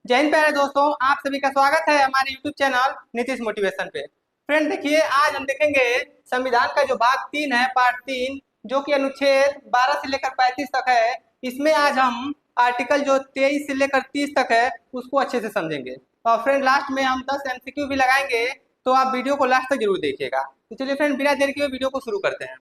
जय हिंद प्यारे दोस्तों, आप सभी का स्वागत है हमारे YouTube चैनल नीतीश मोटिवेशन पे। फ्रेंड देखिए, आज हम देखेंगे संविधान का जो भाग 3 है, पार्ट 3, जो कि अनुच्छेद 12 से लेकर 35 तक है। इसमें आज हम आर्टिकल जो 23 से लेकर 30 तक है उसको अच्छे से समझेंगे। और फ्रेंड लास्ट में हम 10 MCQ भी लगाएंगे, तो आप वीडियो को लास्ट तक जरूर देखिएगा। तो चलिए फ्रेंड, बिना देर किए वीडियो को शुरू करते हैं।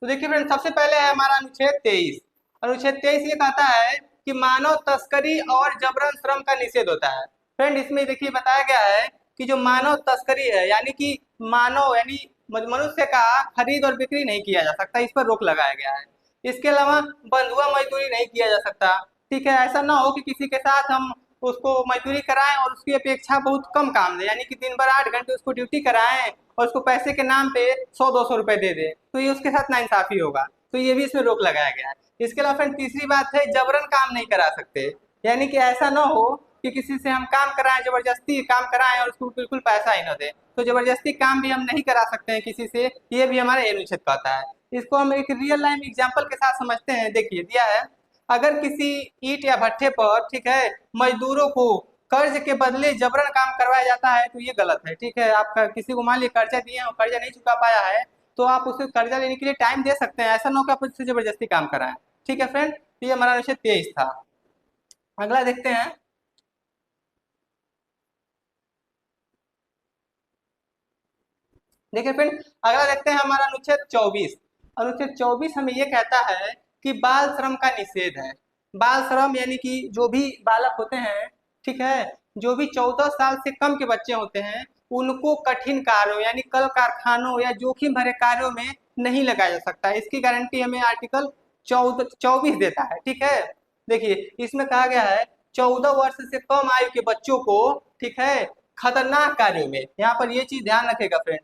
तो देखिए फ्रेंड, सबसे पहले है हमारा अनुच्छेद 23। अनुच्छेद 23 ये कहता है कि मानव तस्करी और जबरन श्रम का निषेध होता है। फ्रेंड इसमें देखिए बताया गया है कि जो मानव तस्करी है, यानी कि मानव यानी मनुष्य का खरीद और बिक्री नहीं किया जा सकता, इस पर रोक लगाया गया है। इसके अलावा बंधुआ मजदूरी नहीं किया जा सकता। ठीक है, ऐसा ना हो कि किसी के साथ हम उसको मजदूरी कराएं और उसकी अपेक्षा बहुत कम काम दे, यानी कि दिन भर 8 घंटे उसको ड्यूटी कराएं और उसको पैसे के नाम पे 100-200 रुपए दे दे, तो ये उसके साथ नाइंसाफी होगा। तो ये भी इसमें रोक लगाया गया है। इसके अलावा फ्रेंड तीसरी बात है, जबरन काम नहीं करा सकते, यानी कि ऐसा ना हो कि किसी से हम काम कराएं, जबरदस्ती काम कराएं और उसको बिल्कुल पैसा ही ना दे। तो जबरदस्ती काम भी हम नहीं करा सकते हैं किसी से, ये भी हमारा अनुच्छेद कहता है। इसको हम एक रियल लाइफ एग्जाम्पल के साथ समझते हैं। देखिए दिया है, अगर किसी ईंट या भट्ठे पर, ठीक है, मजदूरों को कर्ज के बदले जबरन काम करवाया जाता है, तो ये गलत है। ठीक है, आप किसी को मान लीजिए कर्जा दिए हैं और कर्जा नहीं चुका पाया है, तो आप उसे कर्जा लेने के लिए टाइम दे सकते हैं, ऐसा ना हो कि आप उससे जबरदस्ती काम कराएं। ठीक है फ्रेंड, तो ये हमारा अनुच्छेद 23 था। अगला देखते हैं। देखिए फ्रेंड, अगला देखते हैं हमारा अनुच्छेद 24। अनुच्छेद 24 हमें ये कहता है कि बाल श्रम का निषेध है। बाल श्रम यानी कि जो भी बालक होते हैं, ठीक है, जो भी 14 साल से कम के बच्चे होते हैं, उनको कठिन कार्यों यानी कल कारखानों या जोखिम भरे कार्यों में नहीं लगाया जा सकता। इसकी गारंटी हमें आर्टिकल 24 देता है। ठीक है, देखिए इसमें कहा गया है 14 वर्ष से कम आयु के बच्चों को, ठीक है, खतरनाक कार्यों में, यहाँ पर ये चीज ध्यान रखेगा फ्रेंड,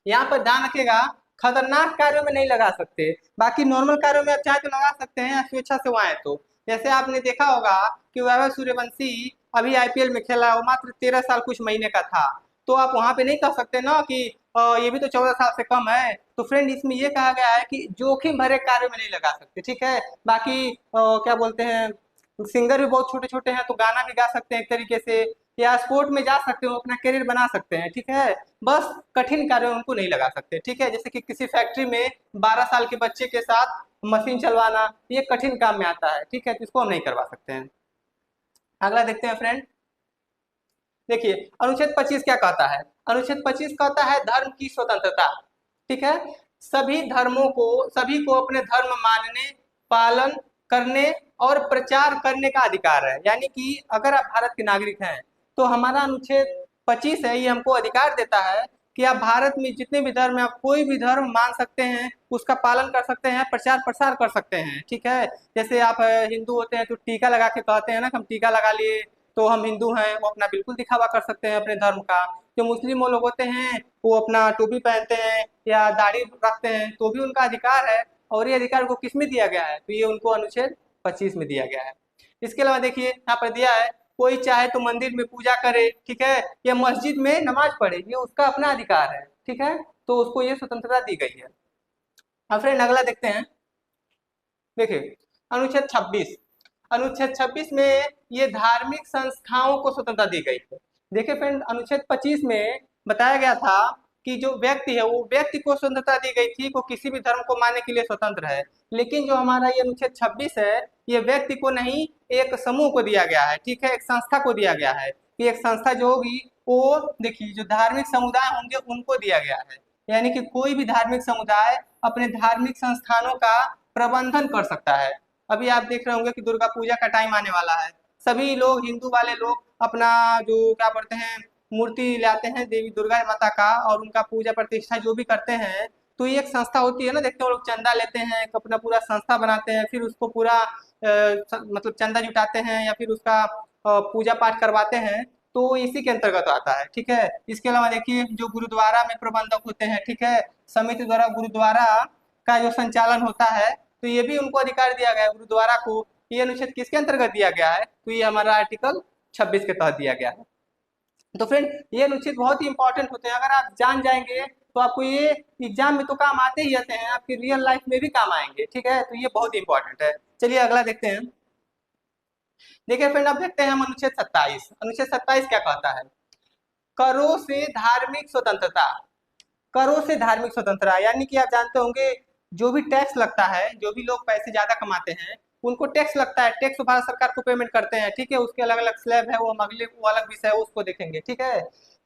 यहाँ पर ध्यान रखेगा, खतरनाक कार्यों में नहीं लगा सकते। बाकी नॉर्मल कार्यों में आप चाहे तो लगा सकते हैं, स्वेच्छा से वहां है तो। जैसे आपने देखा होगा कि वैभव सूर्यवंशी अभी IPL में खेला, वो मात्र 13 साल कुछ महीने का था, तो आप वहां पे नहीं कह सकते ना कि ये भी तो 14 साल से कम है। तो फ्रेंड इसमें ये कहा गया है कि जोखिम भरे कार्यों में नहीं लगा सकते। ठीक है, बाकी क्या बोलते हैं, सिंगर भी बहुत छोटे छोटे हैं, तो गाना भी गा सकते हैं एक तरीके से, या स्पोर्ट में जा सकते हो, अपना करियर बना सकते हैं। ठीक है, बस कठिन कार्यों में उनको नहीं लगा सकते। ठीक है, जैसे कि किसी फैक्ट्री में 12 साल के बच्चे के साथ मशीन चलवाना, ये कठिन काम में आता है। ठीक है, तो इसको हम नहीं करवा सकते हैं। अगला देखते हैं फ्रेंड। देखिए अनुच्छेद 25 क्या कहता है। अनुच्छेद 25 कहता है धर्म की स्वतंत्रता। ठीक है, सभी धर्मों को, सभी को अपने धर्म मानने, पालन करने और प्रचार करने का अधिकार है। यानी कि अगर आप भारत के नागरिक हैं, तो हमारा अनुच्छेद 25 है, ये हमको अधिकार देता है कि आप भारत में जितने भी धर्म है, आप कोई भी धर्म मान सकते हैं, उसका पालन कर सकते हैं, प्रचार प्रसार कर सकते हैं। ठीक है, जैसे आप हिंदू होते हैं तो टीका लगा के कहते हैं ना कि हम टीका लगा लिए तो हम हिंदू हैं, वो अपना बिल्कुल दिखावा कर सकते हैं अपने धर्म का। जो मुस्लिम वो लोग होते हैं, वो अपना टोपी पहनते हैं या दाढ़ी रखते हैं, तो भी उनका अधिकार है। और ये अधिकार को किस में दिया गया है, तो ये उनको अनुच्छेद 25 में दिया गया है। इसके अलावा देखिए यहाँ पर दिया है, कोई चाहे तो मंदिर में पूजा करे, ठीक है, या मस्जिद में नमाज पढ़े, ये उसका अपना अधिकार है। ठीक है, तो उसको ये स्वतंत्रता दी गई है। अब फ्रेंड अगला देखते हैं। देखिए अनुच्छेद 26। अनुच्छेद 26 में ये धार्मिक संस्थाओं को स्वतंत्रता दी गई है। देखिए फ्रेंड, अनुच्छेद 25 में बताया गया था कि जो व्यक्ति है, वो व्यक्ति को स्वतंत्रता दी गई थी, वो किसी भी धर्म को मानने के लिए स्वतंत्र है। लेकिन जो हमारा ये अनुच्छेद 26 है, ये व्यक्ति को नहीं, एक समूह को दिया गया है। ठीक है, एक संस्था को दिया गया है कि एक संस्था जो होगी, वो देखिए जो धार्मिक समुदाय होंगे उनको दिया गया है। यानी कि कोई भी धार्मिक समुदाय अपने धार्मिक संस्थानों का प्रबंधन कर सकता है। अभी आप देख रहे होंगे कि दुर्गा पूजा का टाइम आने वाला है, सभी लोग, हिंदू वाले लोग अपना जो क्या बोलते हैं, मूर्ति लाते हैं देवी दुर्गा माता का, और उनका पूजा प्रतिष्ठा जो भी करते हैं, तो ये एक संस्था होती है ना, देखते हैं वो लोग चंदा लेते हैं, एक अपना पूरा संस्था बनाते हैं, फिर उसको पूरा मतलब चंदा जुटाते हैं या फिर उसका पूजा पाठ करवाते हैं, तो इसी के अंतर्गत आता है। ठीक है, इसके अलावा देखिए जो गुरुद्वारा में प्रबंधक होते हैं, ठीक है, समिति द्वारा गुरुद्वारा का जो संचालन होता है, तो ये भी उनको अधिकार दिया गया है गुरुद्वारा को। ये अनुच्छेद किसके अंतर्गत दिया गया है, तो ये हमारा आर्टिकल 26 के तहत दिया गया है। तो फ्रेंड ये अनुच्छेद बहुत ही इंपॉर्टेंट होते हैं, अगर आप जान जाएंगे तो आपको ये एग्जाम में तो काम आते ही आते हैं, आपकी रियल लाइफ में भी काम आएंगे। ठीक है, तो ये बहुत इंपॉर्टेंट है। चलिए अगला देखते हैं। देखिए फ्रेंड, अब देखते हैं हम अनुच्छेद 27। अनुच्छेद 27 क्या कहता है? करों से धार्मिक स्वतंत्रता। करों से धार्मिक स्वतंत्रता यानी कि आप जानते होंगे, जो भी टैक्स लगता है, जो भी लोग पैसे ज्यादा कमाते हैं उनको टैक्स लगता है, टैक्स भारत सरकार को पेमेंट करते हैं। ठीक है, उसके अलग अलग स्लैब है, वो हम अगले वो अलग विषय है, उसको देखेंगे। ठीक है,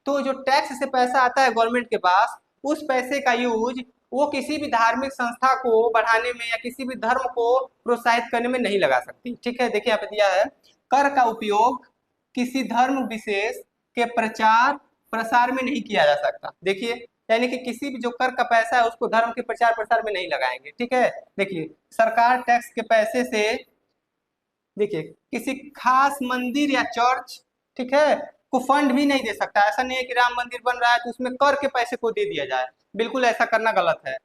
तो जो टैक्स से पैसा आता है गवर्नमेंट के पास, उस पैसे का यूज वो किसी भी धार्मिक संस्था को बढ़ाने में या किसी भी धर्म को प्रोत्साहित करने में नहीं लगा सकती। ठीक है, देखिए यहाँ पे दिया है, कर का उपयोग किसी धर्म विशेष के प्रचार प्रसार में नहीं किया जा सकता। देखिए, यानी कि किसी भी जो कर का पैसा है उसको धर्म के प्रचार प्रसार में नहीं लगाएंगे। ठीक है, देखिए सरकार टैक्स के पैसे से, देखिए किसी खास मंदिर या चर्च, ठीक है, को फंड भी नहीं दे सकता। ऐसा नहीं है कि राम मंदिर बन रहा है तो उसमें कर के पैसे को दे दिया जाए, बिल्कुल ऐसा करना गलत है।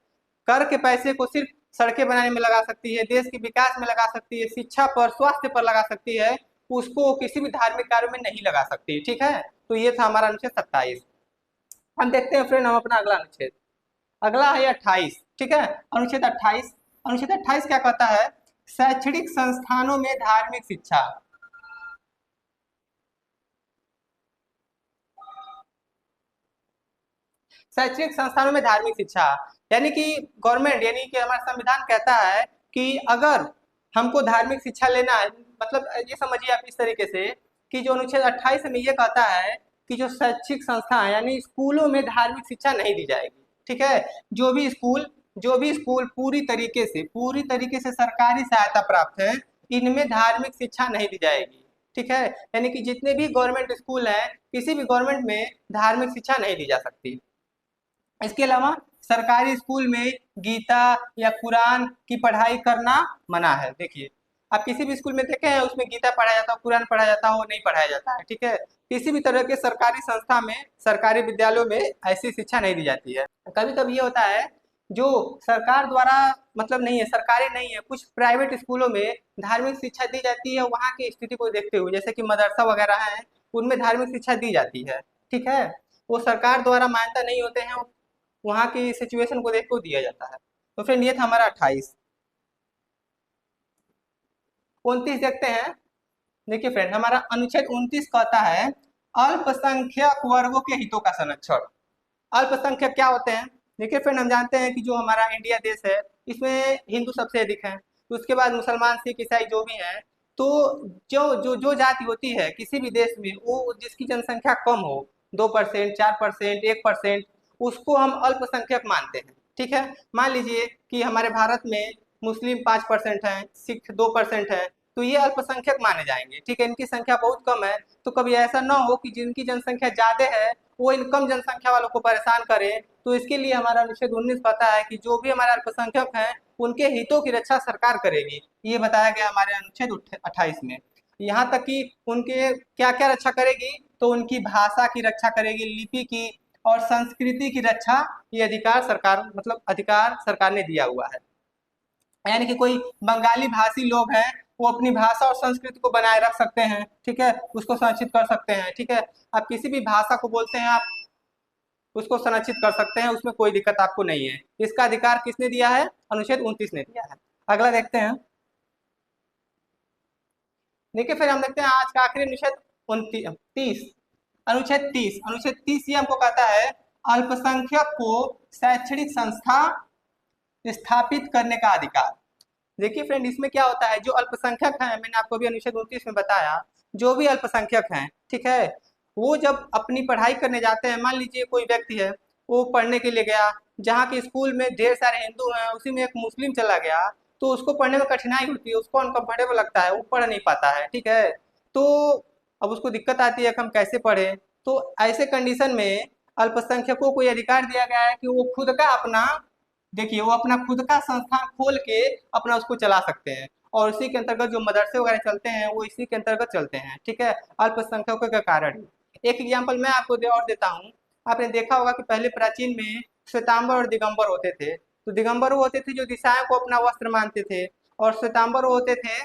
कर के पैसे को सिर्फ सड़कें बनाने में लगा सकती है, देश के विकास में लगा सकती है, शिक्षा पर, स्वास्थ्य पर लगा सकती है, उसको किसी भी धार्मिक कार्य में नहीं लगा सकती। ठीक है, तो ये था हमारा अनुच्छेद 27। हम देखते हैं फ्रेंड हम अपना अगला अनुच्छेद, अगला है 28। ठीक है, अनुच्छेद 28। अनुच्छेद 28 क्या कहता है? शैक्षणिक संस्थानों में धार्मिक शिक्षा। शैक्षणिक संस्थानों में धार्मिक शिक्षा यानी कि गवर्नमेंट, यानी कि हमारा संविधान कहता है कि अगर हमको धार्मिक शिक्षा लेना है, मतलब ये समझिए आप इस तरीके से कि जो अनुच्छेद 28 में ये कहता है कि जो शैक्षिक संस्थान यानी स्कूलों में धार्मिक शिक्षा नहीं दी जाएगी। ठीक है, जो भी स्कूल पूरी तरीके से सरकारी सहायता प्राप्त है, इनमें धार्मिक शिक्षा नहीं दी जाएगी। ठीक है, यानी कि जितने भी गवर्नमेंट स्कूल हैं, किसी भी गवर्नमेंट में धार्मिक शिक्षा नहीं दी जा सकती। इसके अलावा सरकारी स्कूल में गीता या कुरान की पढ़ाई करना मना है। देखिए, आप किसी भी स्कूल में देखे हैं उसमें गीता पढ़ाया जाता हो, कुरान पढ़ाया जाता हो, नहीं पढ़ाया जाता है। ठीक है, किसी भी तरह के सरकारी संस्था में, सरकारी विद्यालयों में ऐसी शिक्षा नहीं दी जाती है। कभी कभी ये होता है जो सरकार द्वारा, मतलब नहीं है, सरकारी नहीं है, कुछ प्राइवेट स्कूलों में धार्मिक शिक्षा दी जाती है वहाँ की स्थिति को देखते हुए, जैसे कि मदरसा वगैरह है, उनमें धार्मिक शिक्षा दी जाती है। ठीक है, वो सरकार द्वारा मान्यता नहीं होते हैं, वहाँ की सिचुएशन को देख को दिया जाता है। तो फ्रेंड ये था हमारा 28। 29 देखते हैं। देखिए फ्रेंड, हमारा अनुच्छेद 29 कहता है अल्पसंख्यक वर्गों के हितों का संरक्षण। अल्पसंख्यक क्या होते हैं? देखिए फ्रेंड, हम जानते हैं कि जो हमारा इंडिया देश है, इसमें हिंदू सबसे अधिक हैं, तो उसके बाद मुसलमान, सिख, ईसाई जो भी हैं। तो जो जाति होती है किसी भी देश में, वो जिसकी जनसंख्या कम हो, 2%, 4%, 1%, उसको हम अल्पसंख्यक मानते हैं। ठीक है, मान लीजिए कि हमारे भारत में मुस्लिम 5% हैं, सिख 2% है, तो ये अल्पसंख्यक माने जाएंगे। ठीक है, इनकी संख्या बहुत कम है, तो कभी ऐसा ना हो कि जिनकी जनसंख्या ज्यादा है वो इन कम जनसंख्या वालों को परेशान करे। तो इसके लिए हमारा अनुच्छेद 19 कहता है कि जो भी हमारे अल्पसंख्यक हैं उनके हितों की रक्षा सरकार करेगी। ये बताया गया हमारे अनुच्छेद 28 में। यहाँ तक कि उनके क्या क्या रक्षा करेगी, तो उनकी भाषा की रक्षा करेगी, लिपि की और संस्कृति की रक्षा, ये अधिकार सरकार, मतलब अधिकार सरकार ने दिया हुआ है। यानी कि कोई बंगाली भाषी लोग हैं, वो अपनी भाषा और संस्कृति को बनाए रख सकते हैं। ठीक है, उसको संरक्षित कर सकते हैं। ठीक है, आप किसी भी भाषा को बोलते हैं, आप उसको संरक्षित कर सकते हैं, उसमें कोई दिक्कत आपको नहीं है। इसका अधिकार किसने दिया है? अनुच्छेद 29 ने दिया है। अगला देखते हैं। देखिए फिर हम देखते हैं आज का आखिरी अनुच्छेद 29 30। अनुच्छेद 30 ये हमको कहता है अल्पसंख्यक को शैक्षणिक संस्था स्थापित करने का अधिकार। देखिए फ्रेंड, इसमें क्या होता है, जो अल्पसंख्यक हैं, मैंने आपको भी अनुच्छेद 29 में बताया, जो भी अल्पसंख्यक हैं, ठीक है, वो जब अपनी पढ़ाई करने जाते हैं, मान लीजिए कोई व्यक्ति है, वो पढ़ने के लिए गया, जहाँ के स्कूल में ढेर सारे हिंदू हैं, उसी में एक मुस्लिम चला गया, तो उसको पढ़ने में कठिनाई होती है, उसको अनकंफर्टेबल लगता है, वो पढ़ नहीं पाता है। ठीक है, तो अब उसको दिक्कत आती है कि हम कैसे पढ़ें। तो ऐसे कंडीशन में अल्पसंख्यकों को ये अधिकार दिया गया है कि वो खुद का अपना, देखिए, वो अपना खुद का संस्थान खोल के अपना उसको चला सकते हैं, और इसी के अंतर्गत जो मदरसे वगैरह चलते हैं वो इसी के अंतर्गत चलते हैं। ठीक है, अल्पसंख्यकों के कारण। एक एग्जाम्पल मैं आपको और देता हूँ। आपने देखा होगा कि पहले प्राचीन में श्वेतांबर और दिगंबर होते थे। तो दिगंबर वो होते थे जो दिशाओं को अपना वस्त्र मानते थे, और श्वेतांबर वो होते थे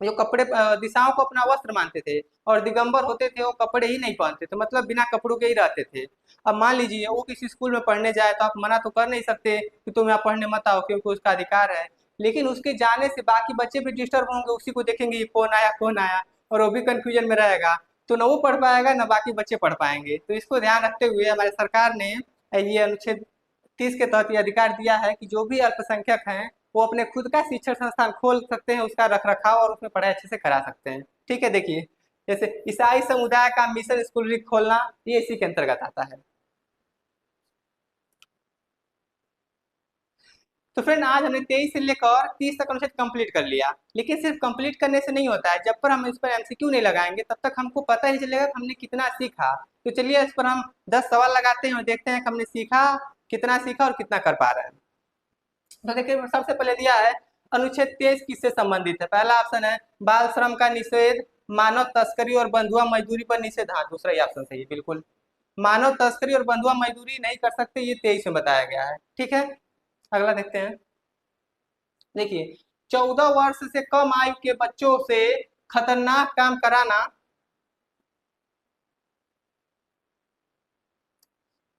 जो कपड़े दिशाओं को अपना वस्त्र मानते थे और दिगंबर होते थे वो कपड़े ही नहीं पहनते थे, मतलब बिना कपड़ों के ही रहते थे। अब मान लीजिए वो किसी स्कूल में पढ़ने जाए तो आप मना तो कर नहीं सकते कि तुम यहाँ पढ़ने मत आओ, क्योंकि उसका अधिकार है। लेकिन उसके जाने से बाकी बच्चे भी डिस्टर्ब होंगे, उसी को देखेंगे ये कौन आया, और वो भी कंफ्यूजन में रहेगा, तो न वो पढ़ पाएगा न बाकी बच्चे पढ़ पाएंगे। तो इसको ध्यान रखते हुए हमारी सरकार ने ये अनुच्छेद 30 के तहत ये अधिकार दिया है कि जो भी अल्पसंख्यक हैं वो अपने खुद का शिक्षण संस्थान खोल सकते हैं, उसका रख रखाव और उसमें पढ़ाई अच्छे से करा सकते हैं। ठीक है, देखिए जैसे ईसाई समुदाय का मिशन स्कूल खोलना, ये इसी के अंतर्गत आता है। तो फ्रेंड आज हमने 23 से लेकर 30 तक अनुच्छेद कंप्लीट कर लिया, लेकिन सिर्फ कंप्लीट करने से नहीं होता है, जब पर हम इस पर एमसीक्यू नहीं लगाएंगे तब तक हमको पता ही चलेगा कि हमने कितना सीखा। तो चलिए इस पर हम 10 सवाल लगाते हैं और देखते हैं कि हमने सीखा, कितना सीखा और कितना कर पा रहे हैं। तो देखिए सबसे पहले दिया है अनुच्छेद 23 किससे संबंधित है। पहला ऑप्शन है बाल श्रम का निषेध, मानव तस्करी और बंधुआ मजदूरी पर निषेध। हाँ, दूसरा ही ऑप्शन सही है, बिल्कुल। मानव तस्करी और बंधुआ मजदूरी नहीं कर सकते, ये 23 में बताया गया है। ठीक है, अगला देखते हैं। देखिए 14 वर्ष से कम आयु के बच्चों से खतरनाक काम कराना,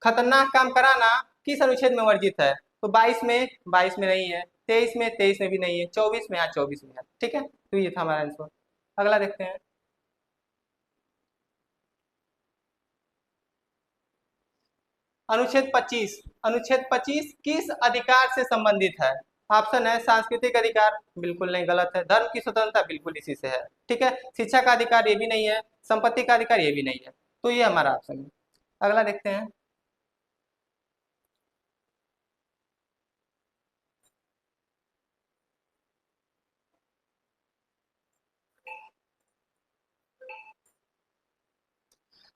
खतरनाक काम कराना किस अनुच्छेद में वर्जित है। तो 22 में नहीं है, 23 में भी नहीं है, 24 में, हाँ 24 में है। ठीक है, तो ये था हमारा आंसर। अगला देखते हैं। अनुच्छेद 25 किस अधिकार से संबंधित है। ऑप्शन है सांस्कृतिक अधिकार, बिल्कुल नहीं, गलत है। धर्म की स्वतंत्रता, बिल्कुल इसी से है। ठीक है, शिक्षा का अधिकार, ये भी नहीं है। संपत्ति का अधिकार, ये भी नहीं है। तो ये हमारा ऑप्शन है। अगला देखते हैं।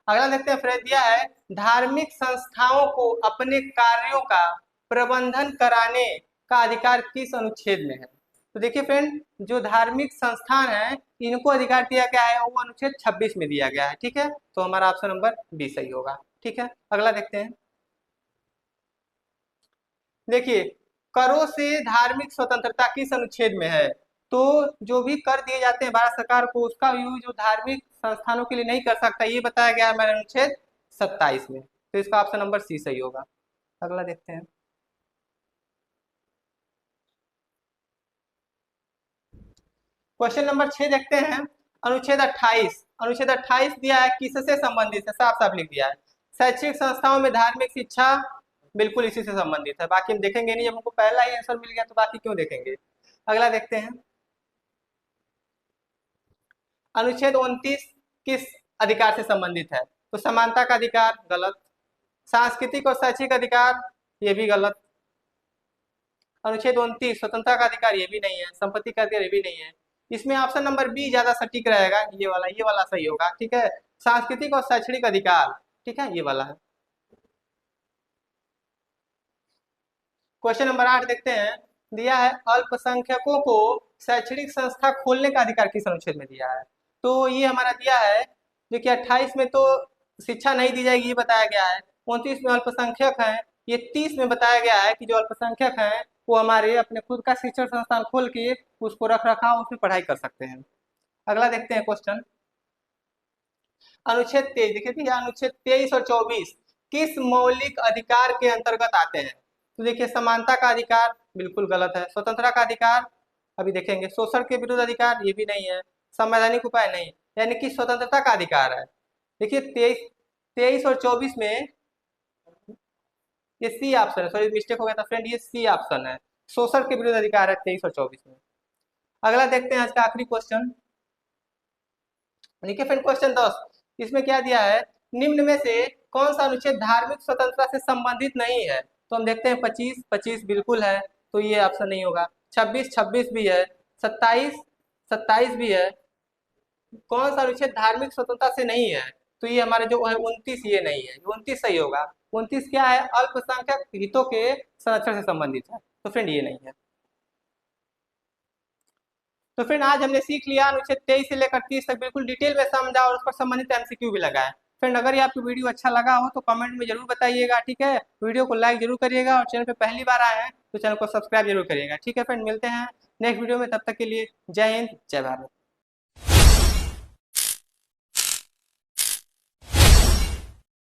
अगला देखते हैं, फ्रेज दिया है धार्मिक संस्थाओं को अपने कार्यों का प्रबंधन कराने का अधिकार किस अनुच्छेद में है। तो देखिए फ्रेंड, जो धार्मिक संस्थान है इनको अधिकार दिया गया है वो अनुच्छेद 26 में दिया गया है। ठीक है, तो हमारा ऑप्शन नंबर बी सही होगा। ठीक है, अगला देखते हैं। देखिए करों से धार्मिक स्वतंत्रता किस अनुच्छेद में है। तो जो भी कर दिए जाते हैं भारत सरकार को, उसका यूज जो धार्मिक संस्थानों के लिए नहीं कर सकता, ये बताया गया है हमारे अनुच्छेद 27 में। तो इसका ऑप्शन नंबर सी सही होगा। अगला देखते हैं। क्वेश्चन नंबर 6 देखते हैं। अनुच्छेद 28 दिया है किससे संबंधित है, साफ साफ लिख दिया है शैक्षिक संस्थाओं में धार्मिक शिक्षा, बिल्कुल इसी से संबंधित है। बाकी हम देखेंगे नहीं, जब हमको पहला ही आंसर मिल गया तो बाकी क्यों देखेंगे। अगला देखते हैं। अनुच्छेद 29 किस अधिकार से संबंधित है। तो समानता का अधिकार, गलत। सांस्कृतिक और शैक्षिक अधिकार, ये भी गलत। अनुच्छेद 29 स्वतंत्रता का अधिकार, ये भी नहीं है। संपत्ति का अधिकार, ये भी नहीं है। इसमें ऑप्शन नंबर बी ज्यादा सटीक रहेगा, ये वाला सही होगा। ठीक है, सांस्कृतिक और शैक्षणिक अधिकार, ठीक है, ये वाला है। क्वेश्चन नंबर 8 देखते हैं। दिया है अल्पसंख्यकों को शैक्षणिक संस्था खोलने का अधिकार किस अनुच्छेद में दिया है। तो ये हमारा दिया है, जो कि 28 में तो शिक्षा नहीं दी जाएगी ये बताया गया है, 29 में अल्पसंख्यक है, ये 30 में बताया गया है कि जो अल्पसंख्यक हैं वो हमारे अपने खुद का शिक्षण संस्थान खोल के उसको रख रखाव उसमें पढ़ाई कर सकते हैं। अगला देखते हैं क्वेश्चन। अनुच्छेद 23 देखिए भैया, अनुच्छेद 23 और 24 किस मौलिक अधिकार के अंतर्गत आते हैं। तो देखिए समानता का अधिकार, बिल्कुल गलत है। स्वतंत्रता का अधिकार, अभी देखेंगे। शोषण के विरुद्ध अधिकार, ये भी नहीं है। संवैधानिक उपाय, नहीं। यानी कि स्वतंत्रता का अधिकार है। देखिए 23 और 24 में ये सी ऑप्शन है, सॉरी मिस्टेक हो गया था फ्रेंड, ये सी ऑप्शन है। शोषण के विरुद्ध अधिकार है 23 और 24 में। अगला देखते हैं आज का आखिरी क्वेश्चन। देखिए फ्रेंड क्वेश्चन 10, इसमें क्या दिया है, निम्न में से कौन सा अनुच्छेद धार्मिक स्वतंत्रता से संबंधित नहीं है। तो हम देखते हैं 25 बिल्कुल है, तो ये ऑप्शन नहीं होगा। 26 भी है। 27 भी है। कौन सा अनुच्छेद धार्मिक स्वतंत्रता से नहीं है। तो ये हमारे जो है 29, ये नहीं है। 29 सही होगा। 29 क्या है, अल्पसंख्यक हितों के संरक्षण से संबंधित है। तो फ्रेंड ये नहीं है। तो फ्रेंड आज हमने सीख लिया अनुच्छेद 23 से लेकर 30 तक, बिल्कुल डिटेल में समझा और उस पर संबंधित एमसीक्यू भी लगाया। फ्रेंड अगर ये आपको वीडियो अच्छा लगा हो तो कमेंट में जरूर बताइएगा। ठीक है, वीडियो को लाइक जरूर करिएगा और चैनल पे पहली बार आए हैं तो चैनल को सब्सक्राइब जरूर करिएगा। ठीक है फ्रेंड, मिलते हैं नेक्स्ट वीडियो में, तब तक के लिए जय हिंद जय भारत।